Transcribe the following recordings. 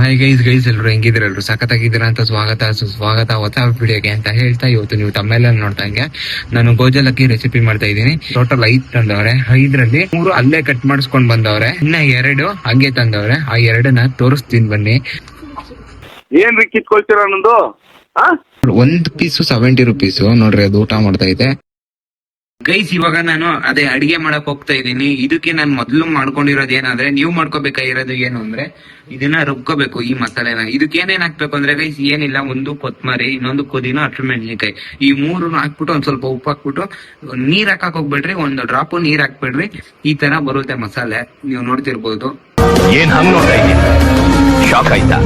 Hi guys ಎಲ್ರು ಹೆಂಗಿದ್ರೆಲ್ರು ಸಖತ್ತಾಗಿದ್ದೀರಾ ಅಂತ ಸ್ವಾಗತ ಹೊಸ ವಿಡಿಯೋಗೆ ಅಂತ ಹೇಳ್ತಾ ಇವತ್ತು ನೀವು ತಮ್ಮೆಲ್ಲ ನೋಡ್ದಂಗೆ ನಾನು ಗೋಜಲಕ್ಕಿ ರೆಸಿಪಿ ಮಾಡ್ತಾ ಇದ್ದೀನಿ. ಟೋಟಲ್ 5 ತಂದವ್ರೆ. 5ರಲ್ಲಿ 3 ಅಲ್ಲೇ ಕಟ್ ಮಾಡಿಸ್ಕೊಂಡ್ ಬಂದವ್ರೆ, ಇನ್ನ 2 ಹಂಗೆ ತಂದವ್ರೆ. ಆ 2ನ ತೋರಿಸ್ತೀನಿ ಬನ್ನಿ. ಏನ್ರಿ ಕಿತ್ಕೊಳ್ತೀರಾ ಅನ್ನೋದು? ಒಂದ್ ಪೀಸು 70 ರುಪೀಸು ನೋಡ್ರಿ, ಅದು ಊಟ ಮಾಡ್ತಾ ಇದೆ. ಗೈಸ್ ಇವಾಗ ನಾನು ಅದೇ ಅಡಿಗೆ ಮಾಡಕ್ ಹೋಗ್ತಾ ಇದ್ದೀನಿ. ಇದಕ್ಕೆ ನಾನು ಮೊದ್ಲು ಮಾಡ್ಕೊಂಡಿರೋದು ಏನಾದ್ರೆ, ನೀವು ಮಾಡ್ಕೋಬೇಕಾಗಿರೋದು ಏನು ಅಂದ್ರೆ ಇದನ್ನ ರುಬ್ಕೋಬೇಕು ಈ ಮಸಾಲೆನ. ಇದಕ್ಕೆ ಏನೇನ್ ಹಾಕ್ಬೇಕು ಅಂದ್ರೆ ಗೈಸ್ ಏನಿಲ್ಲ, ಒಂದು ಕೊತ್ಮರಿ, ಇನ್ನೊಂದು ಪುದೀನ, ಹಸಿಮೆಣಸಿನಕಾಯಿ, ಈ 3 ಹಾಕ್ಬಿಟ್ಟು ಒಂದ್ ಸ್ವಲ್ಪ ಉಪ್ಪು ಹಾಕ್ಬಿಟ್ಟು ನೀರ್ ಹಾಕಕ್ ಹೋಗ್ಬೇಡ್ರಿ, ಒಂದು ಡ್ರಾಪ್ ನೀರ್ ಹಾಕ್ಬೇಡ್ರಿ. ಈ ತರ ಬರುತ್ತೆ ಮಸಾಲೆ, ನೀವು ನೋಡ್ತಿರ್ಬೋದು. ಏನ್ ಹಂಗ್ ನೋಡ್ತಾ ಇದ್ದೀನಿ, ಶಾಕ್ ಆಯ್ತಾ?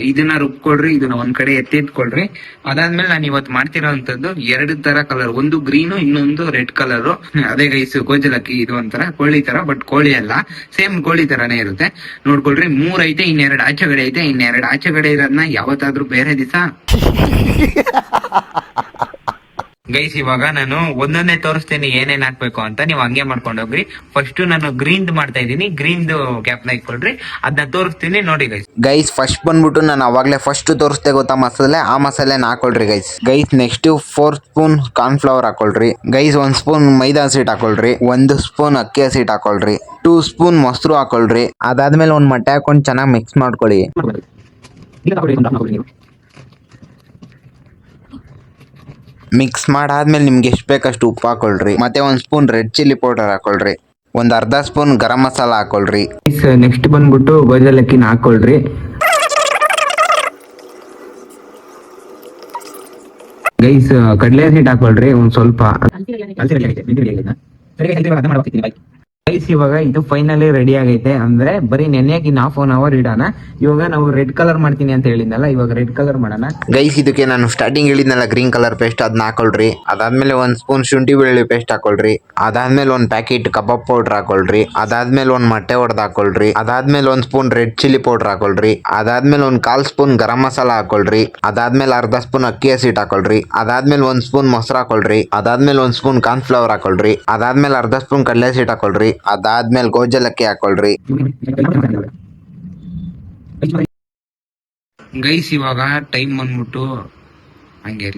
ಇದನ್ನ ರುಬ್ಕೊಳ್ರಿ, ಇದನ್ನ ಒಂದ್ ಕಡೆ ಎತ್ತಿಟ್ಕೊಳ್ರಿ. ಅದಾದ್ಮೇಲೆ ನಾನು ಇವತ್ತು ಮಾಡ್ತಿರೋಂಥದ್ದು 2 ತರ ಕಲರ್, ಒಂದು ಗ್ರೀನು, ಇನ್ನೊಂದು ರೆಡ್ ಕಲರ್. ಅದೇ ಗೈಸ್ ಗೋಜಲಕ್ಕಿ, ಇದು ಒಂಥರ ಕೋಳಿ ತರ, ಬಟ್ ಕೋಳಿ ಅಲ್ಲ, ಸೇಮ್ ಕೋಳಿ ತರಾನೇ ಇರುತ್ತೆ. ನೋಡ್ಕೊಳ್ರಿ, 3 ಐತೆ, ಇನ್ನೆರಡು ಆಚೆಗಡೆ ಐತೆ. ಇನ್ನೆರಡು ಆಚೆಗಡೆ ಇರೋದನ್ನ ಯಾವತ್ತಾದ್ರೂ ಬೇರೆ ದಿವಸ ಗೈಸ್ ಇವಾಗ ನಾನು ಒಂದೊಂದೇ ತೋರಿಸ್ತೇನೆ ಏನೇನ್ ಹಾಕ್ಬೇಕು ಅಂತ, ನೀವು ಹಂಗೆ ಮಾಡ್ಕೊಂಡೋಗ್ರಿ. ಫಸ್ಟ್ ನಾನು ಗ್ರೀನ್ ಮಾಡ್ತಾ ಇದ್ದೀನಿ, ಗ್ರೀನ್ ಕ್ಯಾಪ್ ನ ಇಟ್ಕೊಳ್ರಿ, ಅದನ್ನ ತೋರಿಸ್ತೀನಿ ನೋಡಿ ಗೈಸ್ ಫಸ್ಟ್ ಬಂದ್ಬಿಟ್ಟು ನಾನು ಅವಾಗ್ಲೇ ಫಸ್ಟ್ ತೋರಿಸ್ದೆ ಗೊತ್ತಾ ಮಸಾಲೆ, ಆ ಮಸಾಲೆನ ಹಾಕೊಳ್ರಿ guys. Next 4 spoon corn flour ಹಾಕೊಳ್ರಿ ಗೈಸ್. 1 ಸ್ಪೂನ್ ಮೈದಾ ಹಸಿಟ್ ಹಾಕೊಳ್ರಿ, 1 ಸ್ಪೂನ್ ಅಕ್ಕಿ ಹಸಿಟ್ ಹಾಕೊಳ್ರಿ, 2 ಸ್ಪೂನ್ ಮೊಸರು ಹಾಕೊಳ್ರಿ. ಅದಾದ್ಮೇಲೆ ಒಂದ್ ಮೊಟ್ಟೆ ಹಾಕೊಂಡು ಚೆನ್ನಾಗಿ ಮಿಕ್ಸ್ ಮಾಡ್ಕೊಳ್ಳಿ. ಮಿಕ್ಸ್ ಮಾಡಾದ್ಮೇಲೆ ನಿಮ್ಗೆ ಎಷ್ಟು ಬೇಕಷ್ಟು ಉಪ್ಪು ಹಾಕೊಳ್ರಿ, ಮತ್ತೆ 1 ಸ್ಪೂನ್ ರೆಡ್ ಚಿಲ್ಲಿ ಪೌಡರ್ ಹಾಕೊಳ್ರಿ, ಒಂದ್ ಅರ್ಧ ಸ್ಪೂನ್ ಗರಂ ಮಸಾಲ ಹಾಕೊಳ್ರಿ. ನೆಕ್ಸ್ಟ್ ಬಂದ್ಬಿಟ್ಟು ಗೋಜಲಕ್ಕಿನ ಹಾಕೊಳ್ರಿ ಗೈಸ್. ಕಡಲೆ ಹಸಿಟ್ಟು ಹಾಕೊಳ್ರಿ ಒಂದ್ ಸ್ವಲ್ಪ. ಗೈಸ್ ಇವಾಗ ಇದು ಫೈನಲಿ ರೆಡಿ ಆಗೈತೆ. ಅಂದ್ರೆ ಬರೀ ನೆನೆಯಾಗಿ ಇನ್ ½ ಅವರ್ ಇಡೋಣ. ಇವಾಗ ನಾವು ರೆಡ್ ಕಲರ್ ಮಾಡ್ತೀನಿ ಅಂತ ಹೇಳಿದ್ನಲ್ಲ, ಇವಾಗ ರೆಡ್ ಕಲರ್ ಮಾಡೋಣ ಗೈಸ್. ಇದಕ್ಕೆ ನಾನು ಸ್ಟಾರ್ಟಿಂಗ್ ಹೇಳಿದ್ನಲ್ಲ ಗ್ರೀನ್ ಕಲರ್ ಪೇಸ್ಟ್, ಅದನ್ನ ಹಾಕೊಳ್ರಿ. ಅದಾದ್ಮೇಲೆ 1 ಸ್ಪೂನ್ ಶುಂಠಿ ಬೆಳ್ಳುಳ್ಳಿ ಪೇಸ್ಟ್ ಹಾಕೊಳ್ರಿ. ಅದಾದ್ಮೇಲೆ 1 ಪ್ಯಾಕೆಟ್ ಕಬಾಬ್ ಪೌಡರ್ ಹಾಕೊಳ್ರಿ. ಅದಾದ್ಮೇಲೆ 1 ಮೊಟ್ಟೆ ಹೊಡೆದ್ ಹಾಕೊಳ್ರಿ. ಅದಾದ್ಮೇಲೆ 1 ಸ್ಪೂನ್ ರೆಡ್ ಚಿಲ್ಲಿ ಪೌಡರ್ ಹಾಕೊಳ್ರಿ. ಅದಾದ್ಮೇಲೆ 1/4 ಸ್ಪೂನ್ ಗರಂ ಮಸಾಲ ಹಾಕೊಳ್ರಿ. ಅದಾದ್ಮೇಲೆ ಅರ್ಧ ಸ್ಪೂನ್ ಅಕ್ಕಿ ಹಸಿಟ್ ಹಾಕೊಳ್ರಿ. ಅದಾದ್ಮೇಲೆ 1 ಸ್ಪೂನ್ ಮೊಸರು ಹಾಕೊಳ್ರಿ. ಅದಾದ್ಮೇಲೆ 1 ಸ್ಪೂನ್ ಕಾರ್ನ್ ಫ್ಲವರ್ ಹಾಕೊಳ್ರಿ. ಅದಾದ್ಮೇಲೆ ಅರ್ಧ ಸ್ಪೂನ್ ಕಡಲೆ ಹಸಿಟ್ ಹಾಕೊಳ್ರಿ. ಅದಾದ್ಮೇಲೆ ಗೋಜಲಕ್ಕಿ ಹಾಕೊಳ್ರಿ. ಗೈಸ್ ಇವಾಗ ಟೈಮ್ ಬಂದ್ಬಿಟ್ಟು ಹಂಗೆ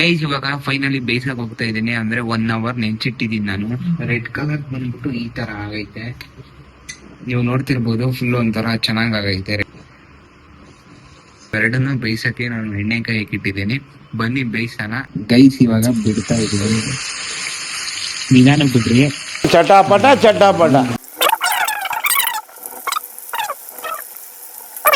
ಗೈಸ್, ಇವಾಗ ಫೈನಲಿ ಬೇಯಿಸಕ್ ಹೋಗ್ತಾ ಇದ್ದೀನಿ. ಅಂದ್ರೆ 1 ಅವರ್ ನೆನ್ಸಿಟ್ಟಿದ್ದೀನಿ ನಾನು. ರೆಡ್ ಕಲರ್ ಬಂದ್ಬಿಟ್ಟು ಈ ತರ ಆಗೈತೆ, ನೀವು ನೋಡ್ತಿರ್ಬೋದು. ಫುಲ್ ಒಂಥರ ಚೆನ್ನಾಗ್ ಆಗೈತೆ. ಎರಡನ್ನೂ ಬೇಯಿಸಕ್ಕೆ ನಾನು ಎಣ್ಣೆಕಾಯಿ ಇಟ್ಟಿದ್ದೀನಿ. ಬನ್ನಿ ಬೇಯಿಸೋಣ ಗೈಸ್. ಇವಾಗ ಬಿಡ್ತಾ ಇದ್ದೀನಿ, ನಿಧಾನ ಬಿಡ್ರಿ. ಚಟಾಪಟ ಚಟಾಪಟ.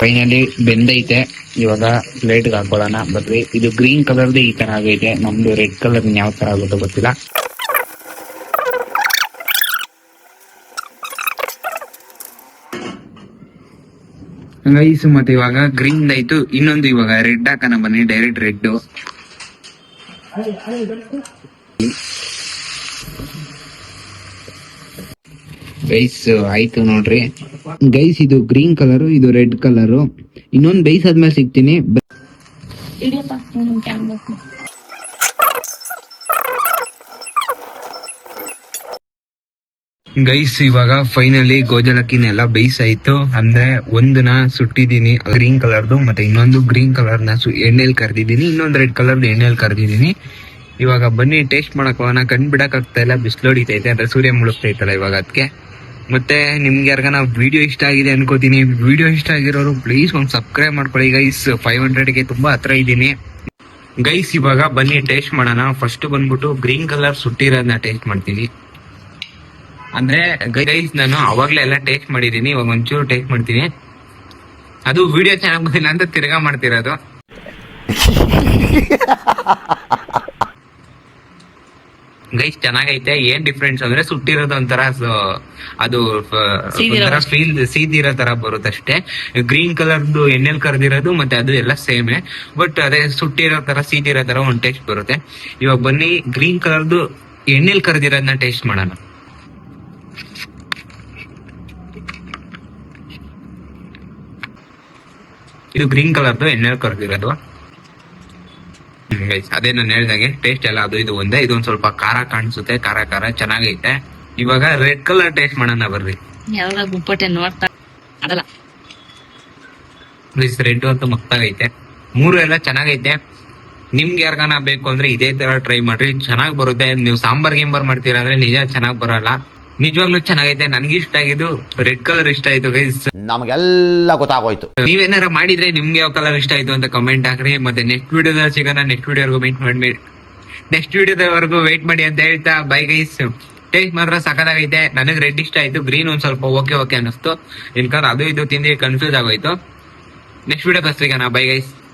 ಫೈನಲಿ ಬೆಂದೈತೆ. ಇವಾಗ ಪ್ಲೇಟ್ಗೆ ಹಾಕೊಳ್ಳೋಣ ಬರ್ರಿ. ಇದು ಗ್ರೀನ್ ಕಲರ್ದೇ ಈ ತರ ಆಗೈತೆ, ನಮ್ದು ರೆಡ್ ಕಲರ್ ಯಾವ ತರ ಆಗುತ್ತೋ ಗೊತ್ತಿಲ್ಲ. ಗೈಸ್ ಮತ್ತೆ ಇವಾಗ ಗ್ರೀನ್ ಆಯ್ತು, ಇನ್ನೊಂದು ಇವಾಗ ರೆಡ್ ಹಾಕೋಣ ಬನ್ನಿ. ಡೈರೆಕ್ಟ್ ರೆಡ್ ಗೈಸ್ ಆಯ್ತು ನೋಡ್ರಿ ಗೈಸ್. ಇದು ಗ್ರೀನ್ ಕಲರ್, ಇದು ರೆಡ್ ಕಲರ್. ಇನ್ನೊಂದು ಬೇಯಿಸಾದ್ಮೇಲೆ ಸಿಗ್ತೀನಿ. ಗೈಸ್ ಇವಾಗ ಫೈನಲಿ ಗೋಜಲಕ್ಕಿನೆಲ್ಲ ಬೇಯಿಸಾಯ್ತು. ಅಂದ್ರೆ ಒಂದನ್ನ ಸುಟ್ಟಿದೀನಿ ಗ್ರೀನ್ ಕಲರ್ದು, ಮತ್ತೆ ಇನ್ನೊಂದು ಗ್ರೀನ್ ಕಲರ್ನ ಎಣ್ಣೆಲಿ ಕರ್ದಿದ್ದೀನಿ, ಇನ್ನೊಂದು ರೆಡ್ ಕಲರ್ದು ಎಣ್ಣೆಲಿ ಕರ್ದಿದ್ದೀನಿ. ಇವಾಗ ಬನ್ನಿ ಟೇಸ್ಟ್ ಮಾಡಕ್ ಹೋಗೋಣ. ಕಣ್ ಬಿಡಕ್ ಆಗ್ತಾ ಇಲ್ಲ, ಬಿಸಿಲು ಹೊಡಿತೈತೆ, ಅಂದ್ರೆ ಸೂರ್ಯ ಮುಳುಗ್ತೈತಲ್ಲ ಇವಾಗ ಅದಕ್ಕೆ. ಮತ್ತೆ ನಿಮ್ಗೆ ಯಾರಿಗಾನ ವಿಡಿಯೋ ಇಷ್ಟ ಆಗಿದೆ ಅನ್ಕೋತೀನಿ. ವಿಡಿಯೋ ಇಷ್ಟ ಆಗಿರೋರು ಪ್ಲೀಸ್ ಒಂದು ಸಬ್ಸ್ಕ್ರೈಬ್ ಮಾಡ್ಕೊಳ್ಳಿ ಗೈಸ್. 500ಗೆ ತುಂಬಾ ಹತ್ರ ಇದ್ದೀನಿ ಗೈಸ್. ಇವಾಗ ಬನ್ನಿ ಟೇಸ್ಟ್ ಮಾಡೋಣ. ಫಸ್ಟ್ ಬಂದ್ಬಿಟ್ಟು ಗ್ರೀನ್ ಕಲರ್ ಸುಟ್ಟಿರೋದನ್ನ ಟೇಸ್ಟ್ ಮಾಡ್ತೀನಿ. ಅಂದ್ರೆ ಗೈಸ್ ನಾನು ಅವಾಗ್ಲೇ ಎಲ್ಲ ಟೇಸ್ಟ್ ಮಾಡಿದೀನಿ, ಇವಾಗ ಒಂಚೂರು ಟೇಸ್ಟ್ ಮಾಡ್ತೀನಿ. ಅದು ವಿಡಿಯೋ ಚೆನ್ನಾಗ್ ಬಂದಿಲ್ಲ ಅಂತ ತಿರ್ಗಾ ಮಾಡ್ತಿರೋದು. ಗೈಸ್ ಚೆನ್ನಾಗೈತೆ. ಏನ್ ಡಿಫ್ರೆನ್ಸ್ ಅಂದ್ರೆ ಸುಟ್ಟಿರೋದು ಒಂಥರ ಅದು ಸೀದಿರೋ ತರ ಬರುತ್ತಷ್ಟೇ. ಗ್ರೀನ್ ಕಲರ್ದು ಎಣ್ಣೆಲ್ ಕರ್ದಿರೋದು ಮತ್ತೆ ಅದು ಎಲ್ಲ ಸೇಮೆ, ಬಟ್ ಅದೇ ಸುಟ್ಟಿರೋ ತರ ಸೀದಿರೋ ತರ ಒಂದ್ ಟೇಸ್ಟ್ ಬರುತ್ತೆ. ಇವಾಗ ಬನ್ನಿ ಗ್ರೀನ್ ಕಲರ್ದು ಎಣ್ಣೆಲ್ ಕರ್ದಿರೋದನ್ನ ಟೇಸ್ಟ್ ಮಾಡೋಣ. ಇದು ಗ್ರೀನ್ ಕಲರ್ದು ಎಣ್ಣೆಲ್ ಕರ್ದಿರೋದು. ಅದೇ ನಾನು ಹೇಳ್ದಂಗೆ ಟೇಸ್ಟ್ ಎಲ್ಲ ಅದು ಇದು ಒಂದೇ. ಇದೊಂದ್ ಸ್ವಲ್ಪ ಖಾರ ಕಾಣಿಸುತ್ತೆ, ಖಾರ ಚೆನ್ನಾಗೈತೆ. ಇವಾಗ ರೆಡ್ ಕಲರ್ ಟೇಸ್ಟ್ ಮಾಡೋಣ ಬರ್ರಿ. ಯಾವಾಗ ಗುಪ್ಪಟೆ ನೋಡ್ತಾ ಅದಲ್ಲ ರೆಡ್ ಅಂತೂ ಮಕ್ತಾಗೈತೆ. ಮೂರು ಎಲ್ಲ ಚೆನ್ನಾಗೈತೆ. ನಿಮ್ಗೆ ಯಾರ್ಗಾನ ಬೇಕು ಅಂದ್ರೆ ಇದೇ ತರ ಟ್ರೈ ಮಾಡ್ರಿ, ಚೆನ್ನಾಗ್ ಬರುತ್ತೆ. ನೀವು ಸಾಂಬಾರ್ ಗಿಂಬಾರ್ ಮಾಡ್ತೀರಾ ಅಂದ್ರೆ ನಿಜ ಚೆನ್ನಾಗ್ ಬರಲ್ಲ. ನಿಜವಾಗ್ಲೂ ಚೆನ್ನಾಗೈತೆ. ನನ್ಗೆ ಇಷ್ಟ ಆಗಿದ್ದು ರೆಡ್ ಕಲರ್ ಇಷ್ಟ ಆಯ್ತು ಗೈಸ್. ನಮಗೆಲ್ಲ ಗೊತ್ತಾಗೋಯ್ತು. ನೀವೇನಾರ ಮಾಡಿದ್ರೆ ನಿಮ್ಗೆ ಯಾವ ಕಲರ್ ಇಷ್ಟ ಆಯ್ತು ಅಂತ ಕಮೆಂಟ್ ಹಾಕ್ರಿ. ಮತ್ತೆ ನೆಕ್ಸ್ಟ್ ವಿಡಿಯೋದಲ್ಲಿ ಸಿಗೋಣ. ನೆಕ್ಸ್ಟ್ ವಿಡಿಯೋದವರೆಗೂ ವೇಟ್ ಮಾಡಿ ಅಂತ ಹೇಳ್ತಾ ಬೈ ಗೈಸ್. ಟೇಸ್ಟ್ ಮಾತ್ರ ಸಖತ್ತಾಗೈತೆ. ನನಗೆ ರೆಡ್ ಇಷ್ಟ ಆಯ್ತು, ಗ್ರೀನ್ ಒಂದ್ ಸ್ವಲ್ಪ ಓಕೆ ಅನ್ನಿಸ್ತು. ಇನ್ಕಂದ್ರೆ ಅದು ಇದು ತಿಂದು ಕನ್ಫ್ಯೂಸ್ ಆಗೋಯ್ತು. ನೆಕ್ಸ್ಟ್ ವಿಡಿಯೋ ಸಿಗೋಣ. Bye guys.